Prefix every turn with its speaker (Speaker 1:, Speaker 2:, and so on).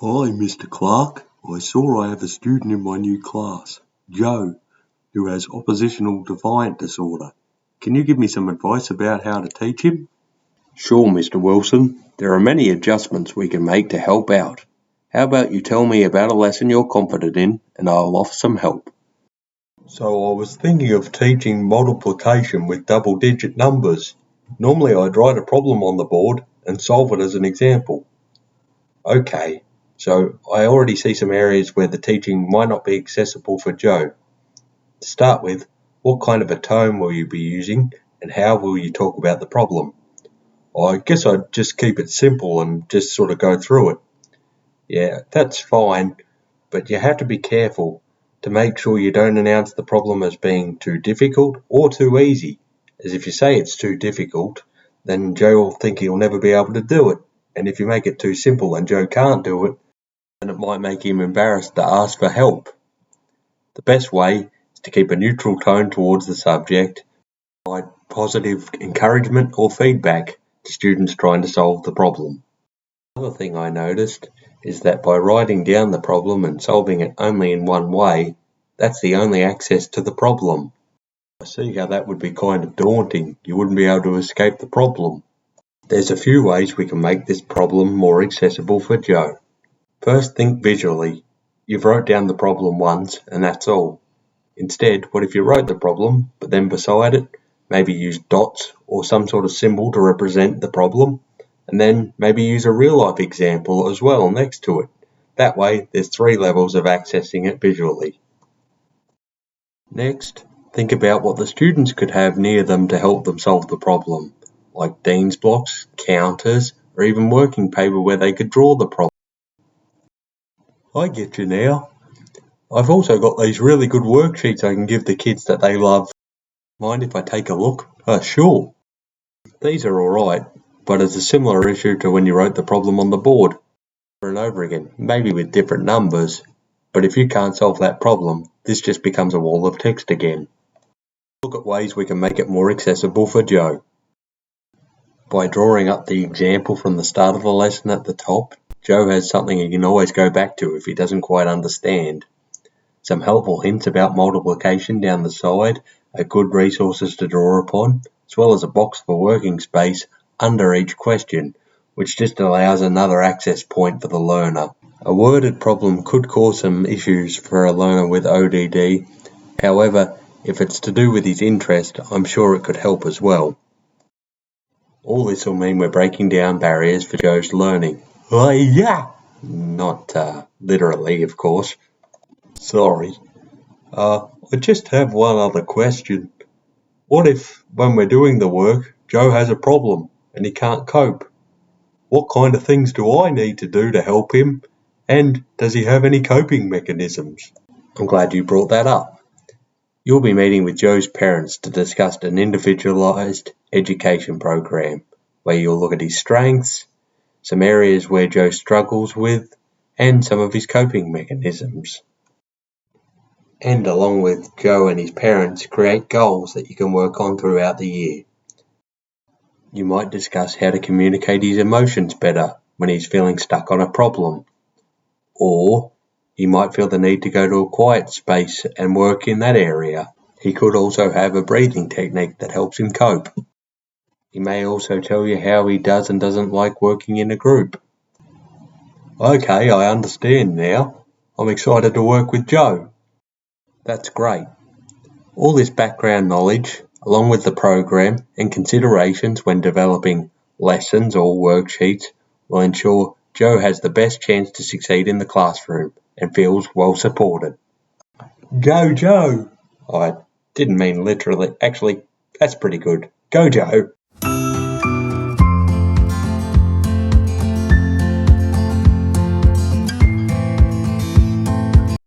Speaker 1: Hi, Mr. Clark. I saw I have a student in my new class, Joe, who has oppositional defiant disorder. Can you give me some advice about how to teach him?
Speaker 2: Sure, Mr. Wilson. There are many adjustments we can make to help out. How about you tell me about a lesson you're confident in, and I'll offer some help.
Speaker 1: So I was thinking of teaching multiplication with double-digit numbers. Normally I'd write a problem on the board and solve it as an example. Okay, so I already see some areas where the teaching might not be accessible for Joe. To start with, what kind of a tone will you be using and how will you talk about the problem? I guess I'd just keep it simple and just sort of go through it. Yeah, that's fine, but you have to be careful to make sure you don't announce the problem as being too difficult or too easy, as if you say it's too difficult, then Joe will think he'll never be able to do it, and if you make it too simple and Joe can't do it, then it might make him embarrassed to ask for help. The best way is to keep a neutral tone towards the subject, provide positive encouragement or feedback to students trying to solve the problem. Another thing I noticed is that by writing down the problem and solving it only in one way, that's the only access to the problem. I see how that would be kind of daunting. You wouldn't be able to escape the problem. There's a few ways we can make this problem more accessible for Joe. First, think visually. You've wrote down the problem once and that's all. Instead, what if you wrote the problem, but then beside it, maybe use dots or some sort of symbol to represent the problem, and then maybe use a real-life example as well next to it. That way, there's 3 levels of accessing it visually. Next, think about what the students could have near them to help them solve the problem, like Dean's blocks, counters, or even working paper where they could draw the problem. I get you now. I've also got these really good worksheets I can give the kids that they love. Mind if I take a look? Sure. These are alright, but it's a similar issue to when you wrote the problem on the board. Over and over again, maybe with different numbers, but if you can't solve that problem, this just becomes a wall of text again. Look at ways we can make it more accessible for Joe. By drawing up the example from the start of the lesson at the top, Joe has something he can always go back to if he doesn't quite understand. Some helpful hints about multiplication down the side are good resources to draw upon, as well as a box for working space under each question, which just allows another access point for the learner. A worded problem could cause some issues for a learner with ODD, however, if it's to do with his interest, I'm sure it could help as well. All this will mean we're breaking down barriers for Joe's learning. Yeah! Not literally, of course. Sorry. I just have one other question. What if, when we're doing the work, Joe has a problem and he can't cope? What kind of things do I need to do to help him? And does he have any coping mechanisms? I'm glad you brought that up. You'll be meeting with Joe's parents to discuss an individualised education program where you'll look at his strengths, some areas where Joe struggles with, and some of his coping mechanisms. And along with Joe and his parents, create goals that you can work on throughout the year. You might discuss how to communicate his emotions better when he's feeling stuck on a problem. Or he might feel the need to go to a quiet space and work in that area. He could also have a breathing technique that helps him cope. He may also tell you how he does and doesn't like working in a group. Okay, I understand now. I'm excited to work with Joe. That's great. All this background knowledge, along with the program and considerations when developing lessons or worksheets, will ensure Joe has the best chance to succeed in the classroom and feels well supported. Go Joe! I didn't mean literally. Actually, that's pretty good. Go Joe!